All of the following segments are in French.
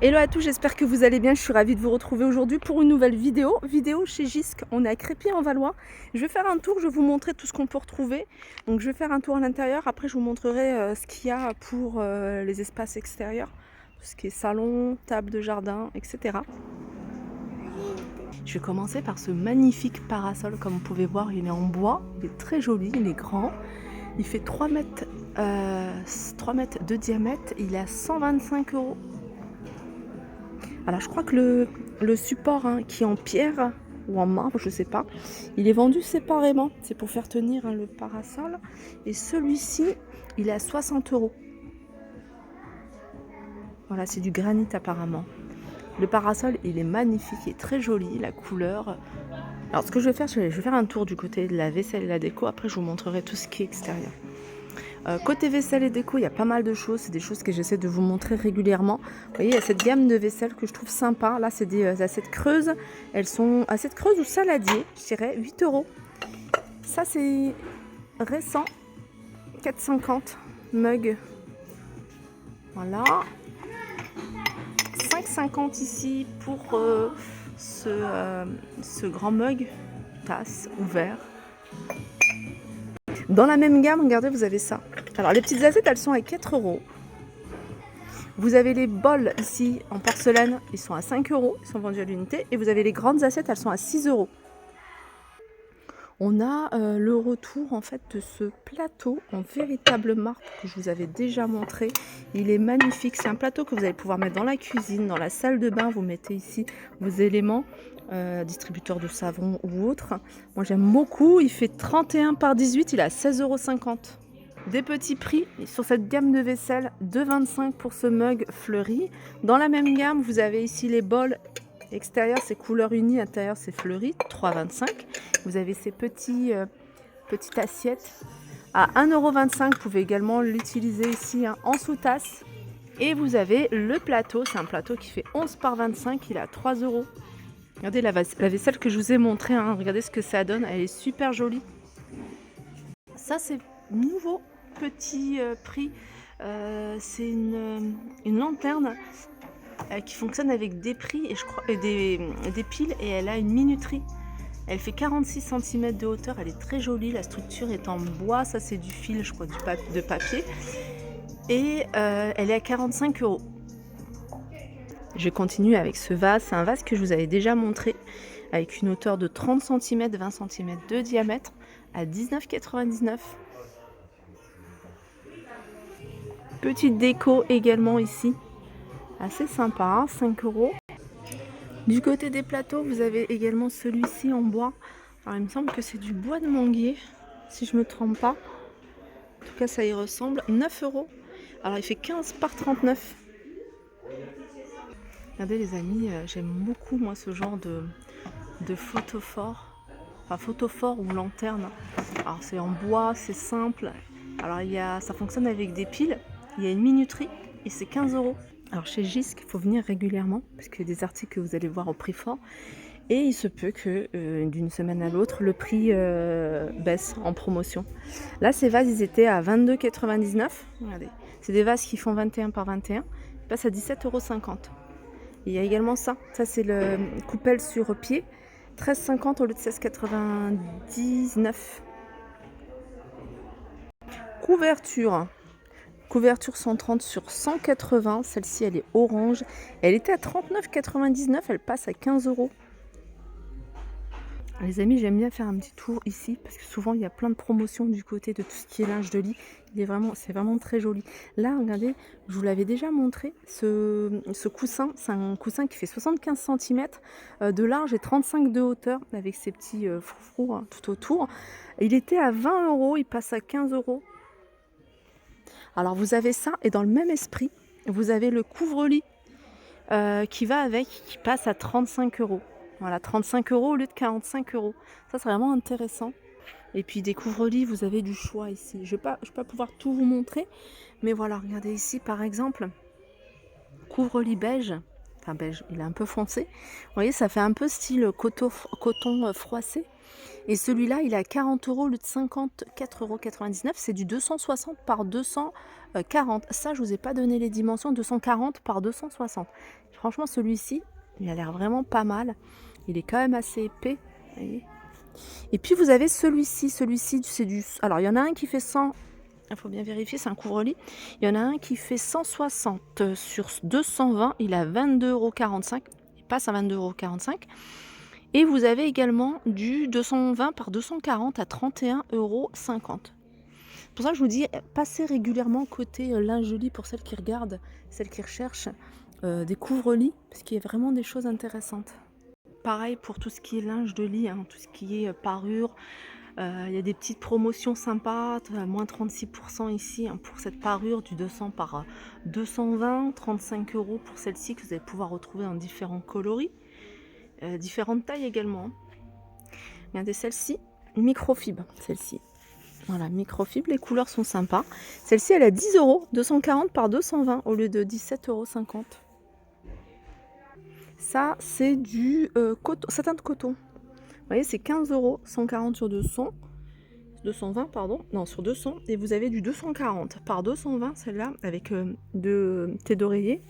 Hello à tous, j'espère que vous allez bien. Je suis ravie de vous retrouver aujourd'hui pour une nouvelle vidéo chez Gisque. On est à Crépy-en-Valois. Je vais faire un tour, je vais vous montrer tout ce qu'on peut retrouver. Donc je vais faire un tour à l'intérieur, après je vous montrerai ce qu'il y a pour les espaces extérieurs. Tout ce qui est salon, table de jardin, etc. Je vais commencer par ce magnifique parasol. Comme vous pouvez voir, il est en bois, il est très joli, il est grand. Il fait 3 mètres de diamètre, il est à 125 €. Alors je crois que le support qui est en pierre ou en marbre, je sais pas, il est vendu séparément. C'est pour faire tenir le parasol. Et celui-ci, il est à 60 €. Voilà, c'est du granit apparemment. Le parasol, il est magnifique, il est très joli, la couleur. Alors ce que je vais faire, je vais faire un tour du côté de la vaisselle et la déco. Après, je vous montrerai tout ce qui est extérieur. Côté vaisselle et déco, il y a pas mal de choses. C'est des choses que j'essaie de vous montrer régulièrement. Vous voyez, il y a cette gamme de vaisselle que je trouve sympa. Là, c'est des assiettes creuses. Elles sont assiettes creuses ou saladier, je dirais 8 €. Ça, c'est récent. 4,50 mug. Voilà. 5,50 ici pour ce grand mug. Tasse ouvert. Dans la même gamme, regardez, vous avez ça. Alors, les petites assiettes, elles sont à 4 €. Vous avez les bols ici en porcelaine, ils sont à 5 €, ils sont vendus à l'unité. Et vous avez les grandes assiettes, elles sont à 6 €. On a le retour en fait de ce plateau en véritable marbre que je vous avais déjà montré. Il est magnifique, c'est un plateau que vous allez pouvoir mettre dans la cuisine, dans la salle de bain. Vous mettez ici vos éléments, distributeur de savon ou autre. Moi j'aime beaucoup, il fait 31 par 18, il est à 16,50 €. Des petits prix sur cette gamme de vaisselle, 2,25 € pour ce mug fleuri. Dans la même gamme, vous avez ici les bols. Extérieur, c'est couleur unie, intérieur, c'est fleuri, 3,25 €. Vous avez ces petites assiettes à 1,25 €. Vous pouvez également l'utiliser ici en sous-tasse. Et vous avez le plateau, c'est un plateau qui fait 11 par 25, il est à 3 €. Regardez la vaisselle que je vous ai montré, regardez ce que ça donne, elle est super jolie. Ça, c'est nouveau petit prix. C'est une lanterne qui fonctionne avec des prix et je crois des piles, et elle a une minuterie. Elle fait 46 cm de hauteur, elle est très jolie, la structure est en bois, ça c'est du fil, je crois, de papier. Et elle est à 45 €. Je vais continuer avec ce vase, c'est un vase que je vous avais déjà montré, avec une hauteur de 30 cm, 20 cm de diamètre, à 19,99 €. Petite déco également ici, assez sympa, 5 €. Du côté des plateaux, vous avez également celui-ci en bois. Alors il me semble que c'est du bois de manguier, si je ne me trompe pas. En tout cas, ça y ressemble. 9 €. Alors il fait 15 par 39. Regardez les amis, j'aime beaucoup moi ce genre de photophore. Enfin photophore ou lanterne. Alors c'est en bois, c'est simple. Alors ça fonctionne avec des piles. Il y a une minuterie et c'est 15 €. Alors chez Gisque, il faut venir régulièrement parce qu'il y a des articles que vous allez voir au prix fort. Et il se peut que d'une semaine à l'autre, le prix baisse en promotion. Là, ces vases, ils étaient à 22,99 €. Regardez, c'est des vases qui font 21 par 21. Ils passent à 17,50 €. Il y a également ça. Ça, c'est le coupelle sur pied. 13,50 € au lieu de 16,99 €. Couverture 130 sur 180. Celle-ci, elle est orange. Elle était à 39,99 €. Elle passe à 15 €. Les amis, j'aime bien faire un petit tour ici parce que souvent il y a plein de promotions du côté de tout ce qui est linge de lit. C'est vraiment très joli. Là, regardez, je vous l'avais déjà montré, ce coussin, c'est un coussin qui fait 75 cm de large et 35 de hauteur avec ces petits froufrous tout autour. Il était à 20 €, il passe à 15 €. Alors vous avez ça, et dans le même esprit, vous avez le couvre-lit qui va avec, qui passe à 35 €. Voilà, 35 € au lieu de 45 €. Ça, c'est vraiment intéressant. Et puis des couvre-lits, vous avez du choix ici. Je vais pas pouvoir tout vous montrer, mais voilà, regardez ici par exemple, couvre-lit beige enfin beige, il est un peu foncé. Vous voyez, ça fait un peu style coton froissé. Et celui-là, il est à 40 € au lieu de 54,99 €. C'est du 260 par 240. Ça, je vous ai pas donné les dimensions. 240 par 260. Franchement, celui-ci, il a l'air vraiment pas mal. Il est quand même assez épais. Vous voyez. Et puis, vous avez celui-ci. Celui-ci, c'est du... Alors, il y en a un qui fait 100... Il faut bien vérifier, c'est un couvre-lit. Il y en a un qui fait 160 sur 220. Il a 22,45 €. Il passe à 22,45 €. Et vous avez également du 220 par 240 à 31,50 €. C'est pour ça que je vous dis, passez régulièrement côté lingerie pour celles qui regardent, celles qui recherchent des couvre-lits, parce qu'il y a vraiment des choses intéressantes. Pareil pour tout ce qui est linge de lit, hein, tout ce qui est parure. Il y a des petites promotions sympas, moins 36% ici hein, pour cette parure du 200 par 220, 35 € pour celle-ci que vous allez pouvoir retrouver en différents coloris. Différentes tailles également. Regardez celle-ci, microfibre, celle-ci. Voilà, microfibre, les couleurs sont sympas. Celle-ci, elle a 10 €, 240 par 220 au lieu de 17,50 €. Ça, c'est du satin de coton. Vous voyez, c'est 15 €, 140 sur 200. 220, pardon. Non, sur 200. Et vous avez du 240 par 220, celle-là, avec de thé d'oreiller.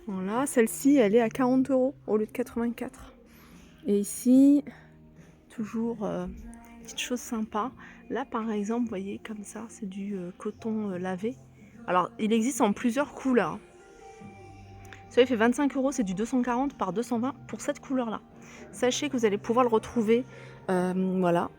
Voilà, celle-ci, elle est à 40 € au lieu de 84. Et ici, toujours petite chose sympa. Là, par exemple, vous voyez, comme ça, c'est du coton lavé. Alors, il existe en plusieurs couleurs. Celui-là, il fait 25 €, c'est du 240 par 220 pour cette couleur-là. Sachez que vous allez pouvoir le retrouver, voilà,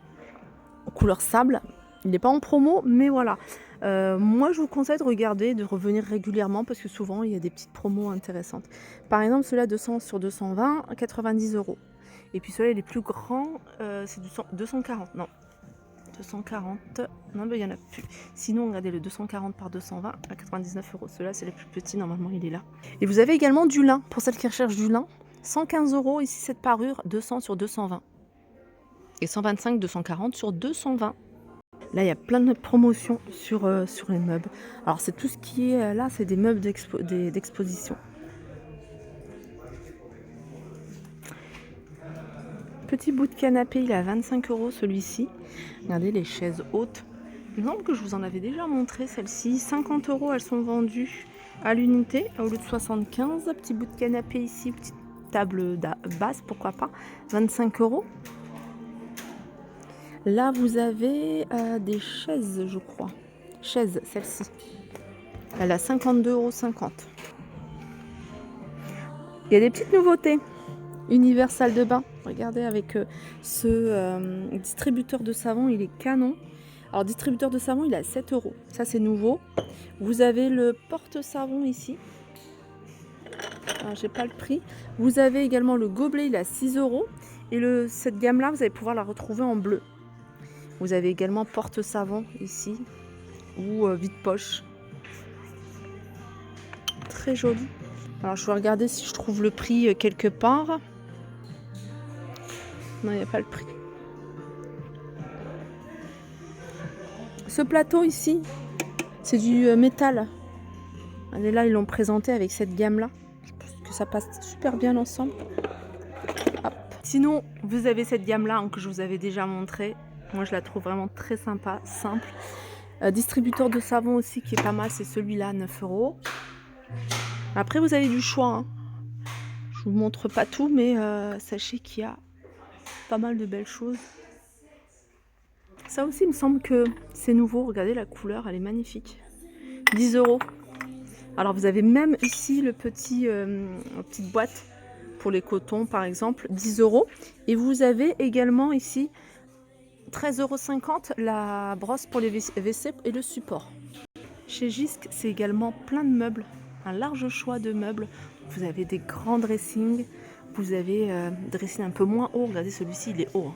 en couleur sable. Il n'est pas en promo, mais voilà. Moi, je vous conseille de regarder, de revenir régulièrement parce que souvent, il y a des petites promos intéressantes. Par exemple, celui-là, 200 sur 220, 90 €. Et puis celui-là, il est plus grand, c'est du 240. Non, 240. Non, mais il n'y en a plus. Sinon, regardez le 240 par 220 à 99 €. Celui-là, c'est le plus petit. Normalement, il est là. Et vous avez également du lin. Pour celles qui recherchent du lin, 115 € ici, cette parure, 200 sur 220. Et 125, 240 sur 220. Là, il y a plein de promotions sur les meubles. Alors, c'est tout ce qui est là, c'est des meubles d'exposition. Petit bout de canapé, il est à 25 € celui-ci. Regardez les chaises hautes. Il me semble que je vous en avais déjà montré celle-ci. 50 €, elles sont vendues à l'unité au lieu de 75. Petit bout de canapé ici, petite table basse, pourquoi pas. 25 €. Là, vous avez des chaises, je crois. Chaise, celle-ci. Elle a 52,50 €. Il y a des petites nouveautés. Univers salle de bain. Regardez avec ce distributeur de savon, il est canon. Alors, distributeur de savon, il est à 7 €. Ça, c'est nouveau. Vous avez le porte-savon ici. Alors, j'ai pas le prix. Vous avez également le gobelet, il est à 6 €. Et cette gamme-là, vous allez pouvoir la retrouver en bleu. Vous avez également porte-savon ici. Ou vide-poche. Très joli. Alors, je vais regarder si je trouve le prix quelque part. Non, il n'y a pas le prix. Ce plateau ici, c'est du métal. Et là, ils l'ont présenté avec cette gamme-là. Je pense que ça passe super bien ensemble. Hop. Sinon, vous avez cette gamme-là hein, que je vous avais déjà montré. Moi, je la trouve vraiment très sympa, simple. Distributeur de savon aussi qui est pas mal, c'est celui-là, 9 €. Après, vous avez du choix. Hein. Je vous montre pas tout, mais sachez qu'il y a pas mal de belles choses. Ça aussi, il me semble que c'est nouveau. Regardez la couleur, elle est magnifique. 10 €. Alors, vous avez même ici le petite boîte pour les cotons, par exemple, 10 €. Et vous avez également ici 13,50 € la brosse pour les WC et le support. Chez Jysk, c'est également plein de meubles, un large choix de meubles. Vous avez des grands dressings, vous avez dressing un peu moins haut. Regardez, celui-ci, il est haut. Hein.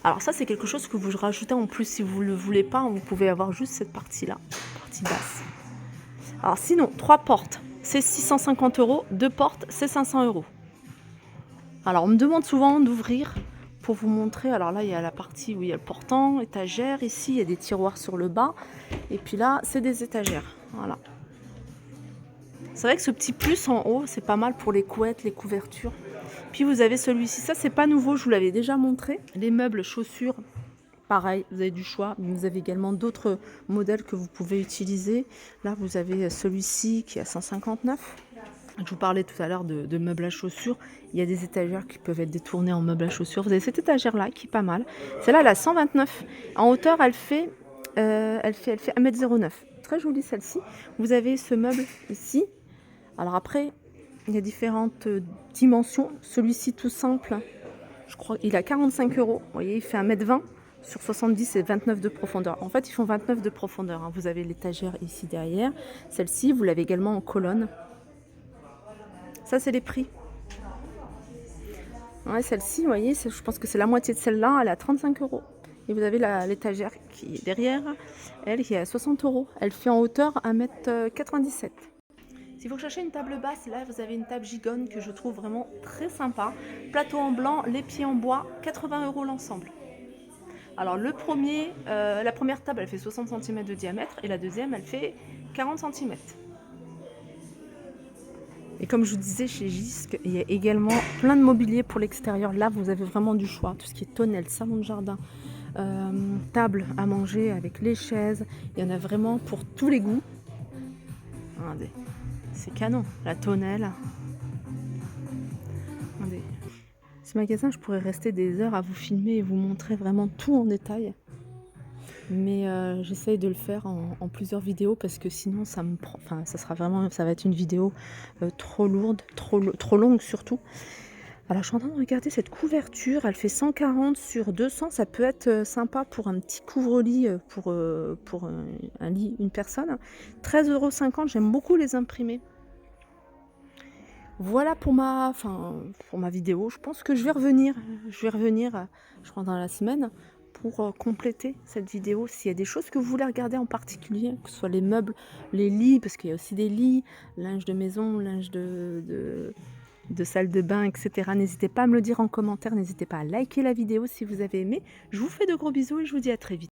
Alors ça, c'est quelque chose que vous rajoutez en plus si vous ne le voulez pas. Vous pouvez avoir juste cette partie-là, partie basse. Alors sinon, 3 portes, c'est 650 €. 2 portes, c'est 500 €. Alors on me demande souvent d'ouvrir pour vous montrer. Alors là, il y a la partie où il y a le portant, étagère. Ici, il y a des tiroirs sur le bas. Et puis là, c'est des étagères. Voilà. C'est vrai que ce petit plus en haut, c'est pas mal pour les couettes, les couvertures. Puis vous avez celui-ci, ça c'est pas nouveau, je vous l'avais déjà montré. Les meubles, chaussures, pareil, vous avez du choix, mais vous avez également d'autres modèles que vous pouvez utiliser. Là, vous avez celui-ci qui est à 159. Je vous parlais tout à l'heure de meubles à chaussures. Il y a des étagères qui peuvent être détournées en meubles à chaussures. Vous avez cette étagère-là qui est pas mal. Celle-là, elle a 129. En hauteur, elle fait 1,09 m. Très jolie celle-ci. Vous avez ce meuble ici. Alors après, il y a différentes dimensions. Celui-ci tout simple, je crois qu'il a 45 €. Vous voyez, il fait 1,20 m sur 70 et 29 de profondeur. En fait, ils font 29 de profondeur, hein. Vous avez l'étagère ici derrière. Celle-ci, vous l'avez également en colonne. Ça, c'est les prix. Ouais, celle-ci, vous voyez, je pense que c'est la moitié de celle-là. Elle est à 35 €. Et vous avez l'étagère qui est derrière, elle qui est à 60 €. Elle fait en hauteur 1,97 m. Si vous cherchez une table basse, là vous avez une table gigone que je trouve vraiment très sympa. Plateau en blanc, les pieds en bois, 80 € l'ensemble. Alors la première table elle fait 60 cm de diamètre et la deuxième elle fait 40 cm. Et comme je vous disais, chez Gisque, il y a également plein de mobilier pour l'extérieur. Là, vous avez vraiment du choix. Tout ce qui est tonnelle, salon de jardin, table à manger avec les chaises. Il y en a vraiment pour tous les goûts. Regardez, c'est canon. La tonnelle. Regardez. Ce magasin, je pourrais rester des heures à vous filmer et vous montrer vraiment tout en détail. Mais j'essaye de le faire en plusieurs vidéos parce que sinon ça me prend, enfin ça va être une vidéo trop lourde, trop longue surtout. Alors je suis en train de regarder cette couverture, elle fait 140 sur 200, ça peut être sympa pour un petit couvre-lit pour un lit, une personne. 13,50 €, j'aime beaucoup les imprimer. Voilà pour ma vidéo. Je pense que je vais revenir, je crois dans la semaine, pour compléter cette vidéo. S'il y a des choses que vous voulez regarder en particulier, que ce soit les meubles, les lits, parce qu'il y a aussi des lits, linge de maison, linge de salle de bain, etc. N'hésitez pas à me le dire en commentaire, n'hésitez pas à liker la vidéo si vous avez aimé. Je vous fais de gros bisous et je vous dis à très vite.